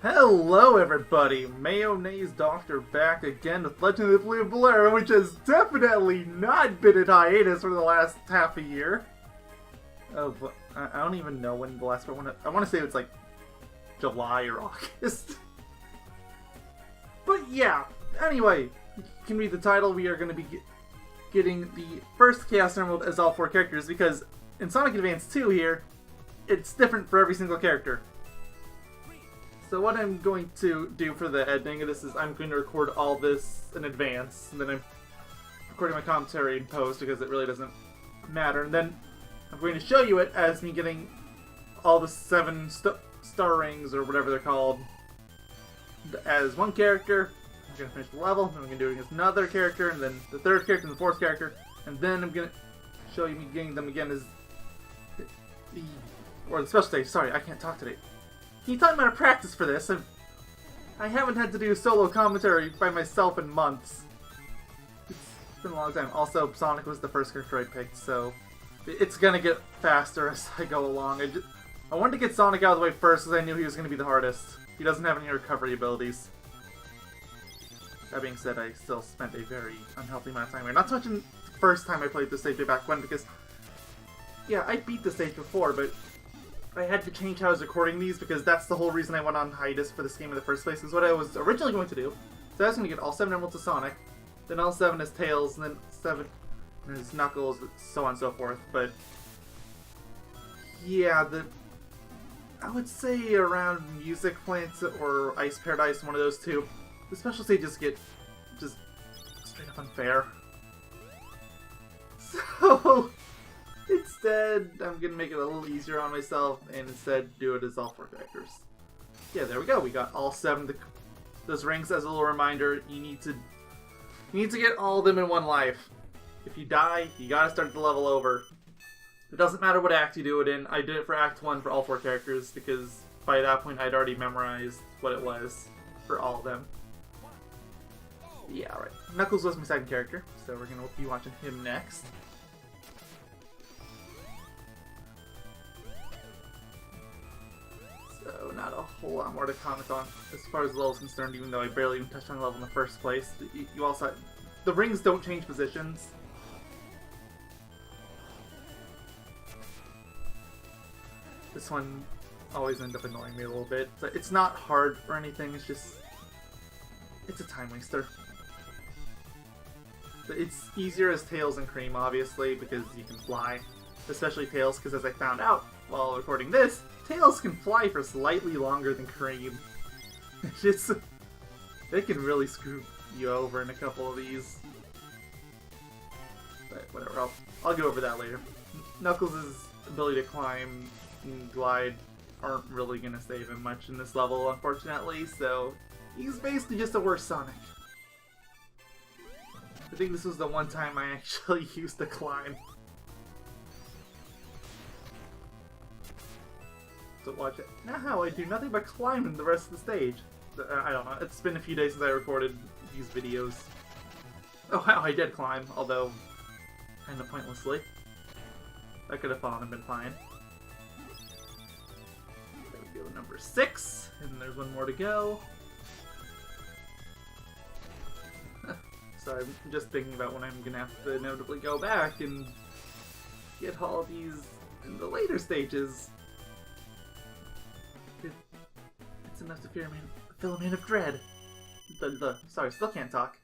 Hello everybody, Mayonnaise Doctor back again with Legend of the Blue Bolero, which has definitely not been in hiatus for the last half a year. Oh, but I don't even know when the last one. I want to say it's like July or August. But yeah, anyway, you can read the title. We are going to be getting the first Chaos Emerald as all 4 characters because in Sonic Advance 2 here, it's different for every single character. So what I'm going to do for the editing of this is I'm going to record all this in advance, and then I'm recording my commentary in post because it really doesn't matter. And then I'm going to show you it as me getting all the 7 star rings, or whatever they're called, as one character. I'm going to finish the level, then I'm going to do it as another character, and then the 3rd character and the 4th character, and then I'm going to show you me getting them again as the special stage. Sorry, I can't talk today. Can you tell me how to practice for this? I haven't had to do solo commentary by myself in months. It's been a long time. Also, Sonic was the first character I picked, so it's gonna get faster as I go along. I wanted to get Sonic out of the way first because I knew he was gonna be the hardest. He doesn't have any recovery abilities. That being said, I still spent a very unhealthy amount of time here. Not so much in the first time I played this stage way back when, because yeah, I beat the stage before, but I had to change how I was recording these because that's the whole reason I went on hiatus for this game in the first place, is what I was originally going to do. So I was going to get all 7 emeralds to Sonic, then all 7 as Tails, and then 7 as Knuckles, so on and so forth. But yeah, I would say around Music Plants or Ice Paradise, one of those two, the special stages get just straight up unfair. So instead, I'm going to make it a little easier on myself and instead do it as all 4 characters. Yeah, there we go. We got all 7 of those rings. As a little reminder, you need to get all of them in one life. If you die, you gotta start the level over. It doesn't matter what act you do it in. I did it for Act 1 for all 4 characters because by that point I'd already memorized what it was for all of them. Yeah, alright. Knuckles was my 2nd character, so we're going to be watching him next. So not a whole lot more to comment on as far as the level is concerned, even though I barely even touched on the level in the first place. You also, the rings don't change positions. This one always ends up annoying me a little bit. It's not hard or anything, it's just, it's a time waster. It's easier as Tails and Cream, obviously, because you can fly. Especially Tails, because as I found out while recording this, Tails can fly for slightly longer than Cream. They can really screw you over in a couple of these. But whatever, I'll go over that later. Knuckles' ability to climb and glide aren't really going to save him much in this level, unfortunately, so he's basically just a worse Sonic. I think this was the one time I actually used the climb. So watch it. Now I do nothing but climb in the rest of the stage. I don't know, it's been a few days since I recorded these videos. Oh wow, I did climb, although kinda pointlessly. I could have fallen and been fine. There we go, number 6, and there's one more to go. So I'm just thinking about when I'm gonna have to inevitably go back and get all of these in the later stages. It's enough to fill a man of dread. Sorry, still can't talk.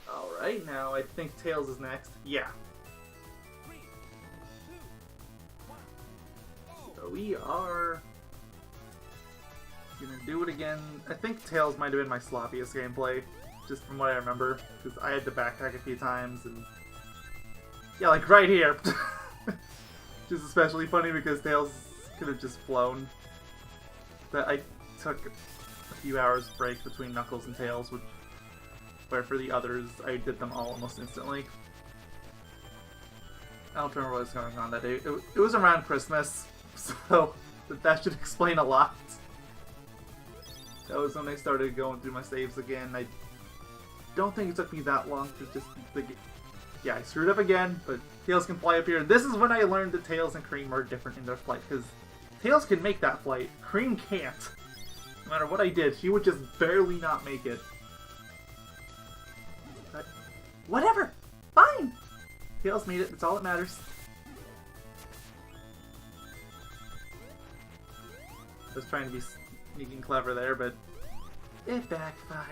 Alright, now I think Tails is next. Yeah. So we are gonna do it again. I think Tails might have been my sloppiest gameplay, just from what I remember, because I had to backtrack a few times, and yeah, like right here. Which is especially funny because Tails could have just flown. But I took a few hours break between Knuckles and Tails, where for the others I did them all almost instantly. I don't remember what was going on that day. It was around Christmas, so that should explain a lot. That was when I started going through my saves again. I don't think it took me that long to just... Yeah, I screwed up again, but Tails can fly up here. This is when I learned that Tails and Cream are different in their flight, because Tails can make that flight. Cream can't. No matter what I did, she would just barely not make it. But whatever! Fine! Tails made it, that's all that matters. I was trying to be sneaky and clever there, but it backfired.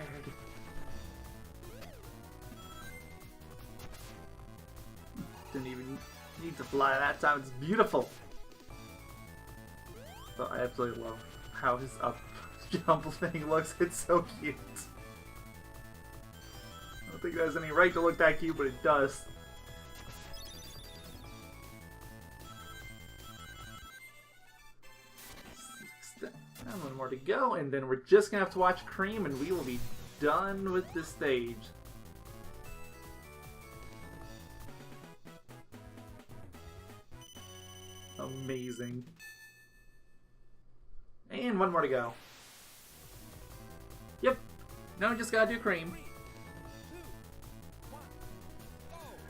Didn't even need to fly that time, it's beautiful! But I absolutely love how his up jump thing looks, it's so cute. I don't think it has any right to look that cute, but it does. And one more to go, and then we're just gonna have to watch Cream, and we will be done with this stage. Amazing. And one more to go. Yep. Now we just gotta do Cream.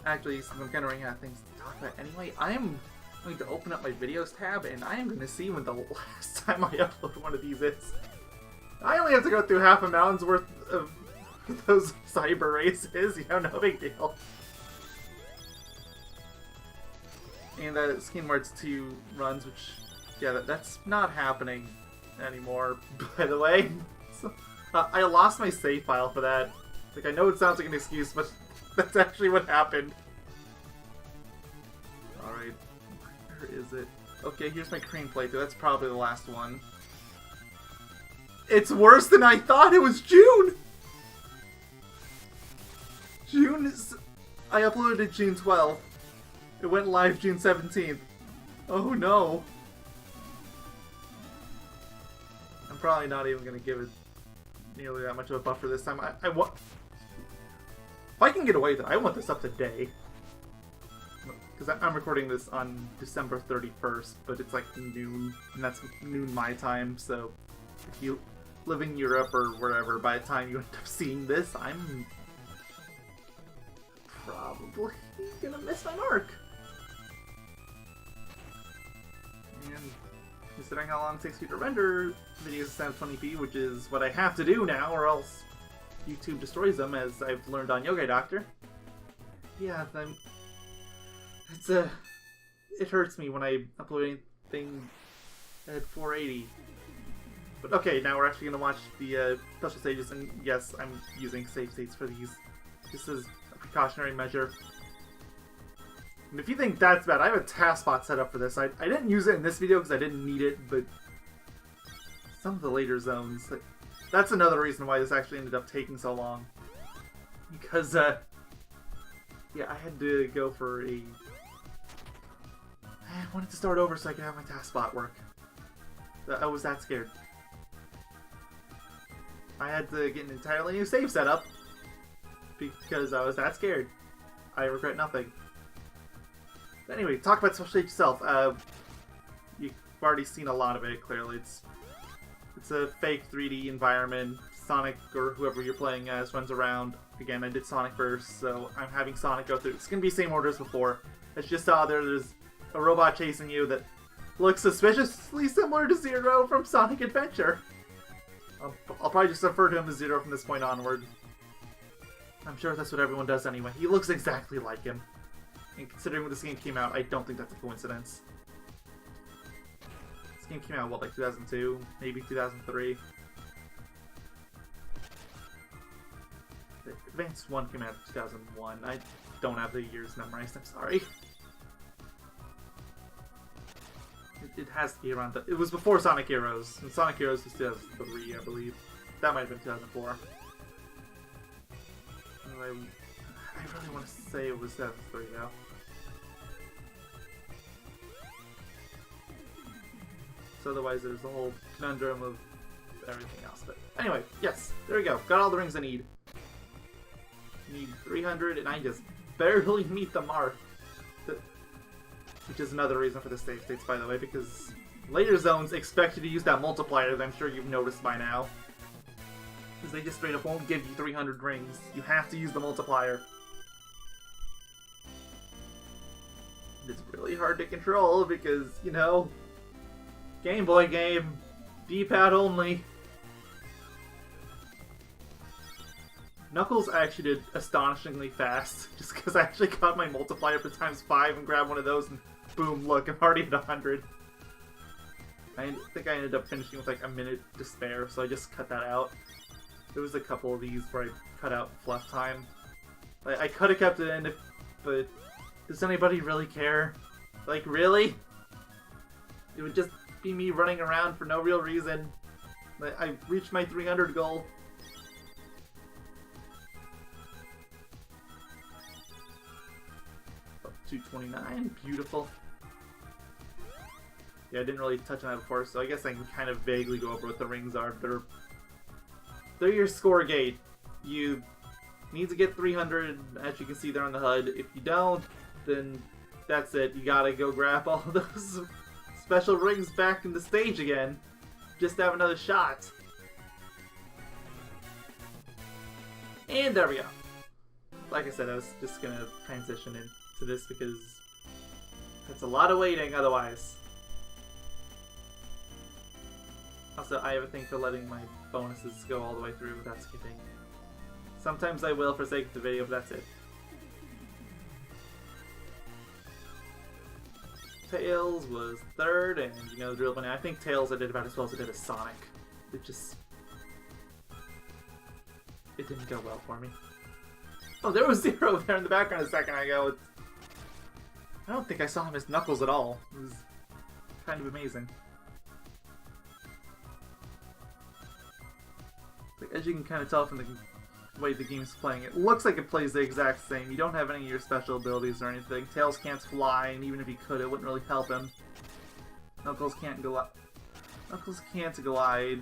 Actually, since I'm kind of running out of things to talk about anyway, I am going to open up my videos tab, and I am going to see when the last time I upload one of these is. I only have to go through half a mountain's worth of those cyber races, you know, no big deal. And Kingdom Hearts 2 runs, which, yeah, that's not happening anymore, by the way. So, I lost my save file for that. Like, I know it sounds like an excuse, but that's actually what happened. Alright, where is it? Okay, here's my Cream playthrough. That's probably the last one. It's worse than I thought! It was June! June is... I uploaded it June 12th. It went live June 17th. Oh no. I'm probably not even going to give it nearly that much of a buffer this time. I want... If I can get away with it, I want this up today. Because I'm recording this on December 31st, but it's like noon, and that's noon my time, so if you live in Europe or wherever, by the time you end up seeing this, I'm probably gonna miss my mark. And considering how long it takes me to render videos at 720p, which is what I have to do now, or else YouTube destroys them, as I've learned on Yogai Doctor. Yeah, it hurts me when I upload anything at 480. But okay, now we're actually going to watch the special stages, and yes, I'm using save states for these. This is a precautionary measure. And if you think that's bad, I have a task spot set up for this. I didn't use it in this video because I didn't need it, but some of the later zones, that's another reason why this actually ended up taking so long. Because, yeah, I had to go for a... I wanted to start over so I could have my task spot work. I was that scared. I had to get an entirely new save setup because I was that scared. I regret nothing. But anyway, talk about Special Stage itself. You've already seen a lot of it, clearly. It's a fake 3D environment. Sonic, or whoever you're playing as, runs around. Again, I did Sonic first, so I'm having Sonic go through. It's going to be the same order as before. It's just there's a robot chasing you that looks suspiciously similar to Zero from Sonic Adventure. I'll probably just refer to him as Zero from this point onward. I'm sure that's what everyone does anyway. He looks exactly like him. And considering when this game came out, I don't think that's a coincidence. This game came out, what, like 2002? Maybe 2003? Advance 1 came out in 2001. I don't have the years memorized, I'm sorry. It has to be around it was before Sonic Heroes. And Sonic Heroes was 2003, I believe. That might have been 2004. I really want to say it was 2003, though. So otherwise there's the whole conundrum of everything else. But anyway, yes, there we go. Got all the rings I need. Need 300, and I just barely meet the mark. Which is another reason for the save states, by the way, because later zones expect you to use that multiplier that I'm sure you've noticed by now. Because they just straight up won't give you 300 rings. You have to use the multiplier. It's really hard to control because, you know, Game Boy game. D-pad only. Knuckles actually did astonishingly fast, just because I actually got my multiplier for ×5 and grabbed one of those, and boom, look, I'm already at 100. I think I ended up finishing with like a minute to spare, so I just cut that out. There was a couple of these where I cut out fluff time. I could have kept it in, but does anybody really care? Like, really? It would just be me running around for no real reason. I reached my 300 goal. Oh, 229, beautiful. Yeah, I didn't really touch on that before, so I guess I can kind of vaguely go over what the rings are. They're your score gate. You need to get 300, as you can see there on the HUD. If you don't, then that's it. You gotta go grab all those special rings back in the stage again, just to have another shot. And there we go. Like I said, I was just gonna transition into this because that's a lot of waiting otherwise. Also, I have a thing for letting my bonuses go all the way through without skipping. Sometimes I will for sake of the video, but that's it. Tails was third, and you know the drill by now. I think Tails I did about as well as I did as Sonic. It didn't go well for me. Oh, there was Zero there in the background a second ago. I don't think I saw him as Knuckles at all. It was kind of amazing. Like, as you can kind of tell from the way the game's playing, it looks like it plays the exact same. You don't have any of your special abilities or anything. Tails can't fly, and even if he could, it wouldn't really help him. Knuckles can't glide,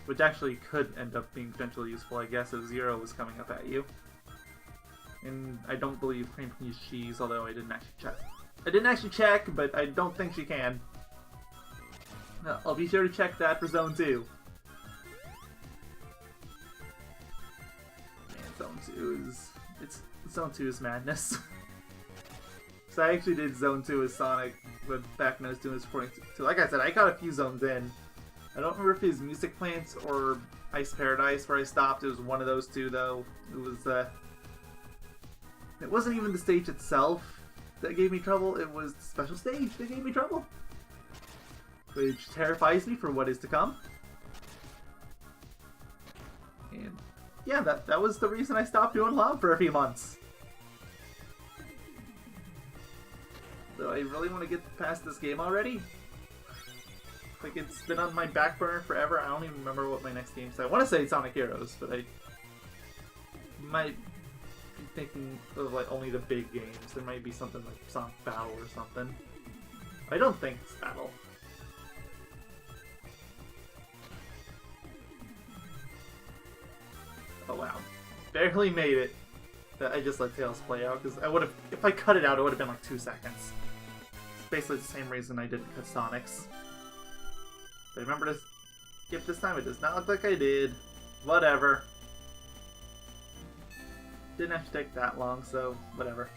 which actually could end up being potentially useful, I guess, if Zero was coming up at you. And I don't believe Cream can use cheese, although I didn't actually check. I didn't actually check, but I don't think she can. I'll be sure to check that for Zone 2. Zone 2 is madness. So I actually did Zone 2 as Sonic back when I was doing this recording. So like I said, I got a few zones in. I don't remember if it was Music Plant or Ice Paradise where I stopped. It was one of those two though. It wasn't even the stage itself that gave me trouble. It was the special stage that gave me trouble. Which terrifies me for what is to come. And yeah, that was the reason I stopped doing Love for a few months. So I really want to get past this game already. Like, it's been on my back burner forever. I don't even remember what my next game is. I want to say Sonic Heroes, but I might be thinking of like only the big games. There might be something like Sonic Battle or something. I don't think it's Battle. Oh wow. Barely made it. I just let Tails play out, because I would have, if I cut it out, it would have been like 2 seconds. It's basically the same reason I didn't cut Sonic's. But remember to skip this time? It does not look like I did. Whatever. Didn't actually take that long, so whatever.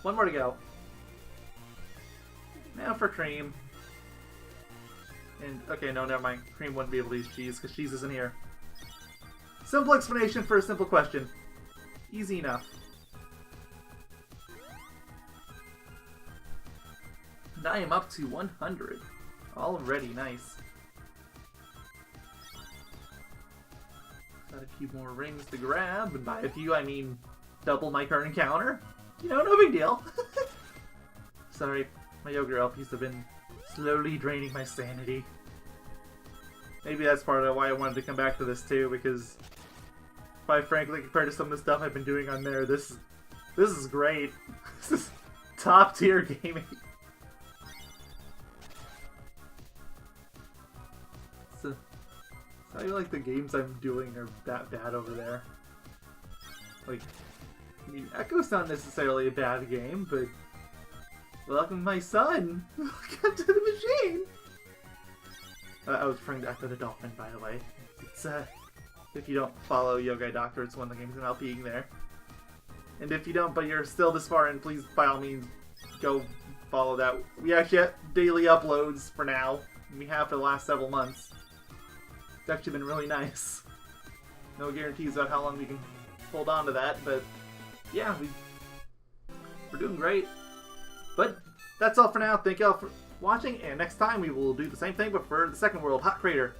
One more to go. Now for Cream. And, okay, no, never mind. Cream wouldn't be able to use cheese, because cheese isn't here. Simple explanation for a simple question. Easy enough. And I am up to 100. Already, nice. Got a few more rings to grab, and by a few I mean double my current encounter. You know, no big deal. Sorry, my yogurt LPs have been slowly draining my sanity. Maybe that's part of why I wanted to come back to this too, because quite frankly, compared to some of the stuff I've been doing on there, this is great. This is top tier gaming. So I feel like the games I'm doing are that bad over there. Like, I mean, Echo's not necessarily a bad game, but welcome my son. Welcome to the machine. I was referring to Echo the Dolphin, by the way. It's if you don't follow Yogai Doctor, it's one of the games I'm LPing there. And if you don't, but you're still this far in, please, by all means, go follow that. We actually have daily uploads for now. We have for the last several months. It's actually been really nice. No guarantees about how long we can hold on to that, but yeah, we're doing great. But that's all for now. Thank y'all for watching, and next time we will do the same thing, but for the second world, Hot Crater.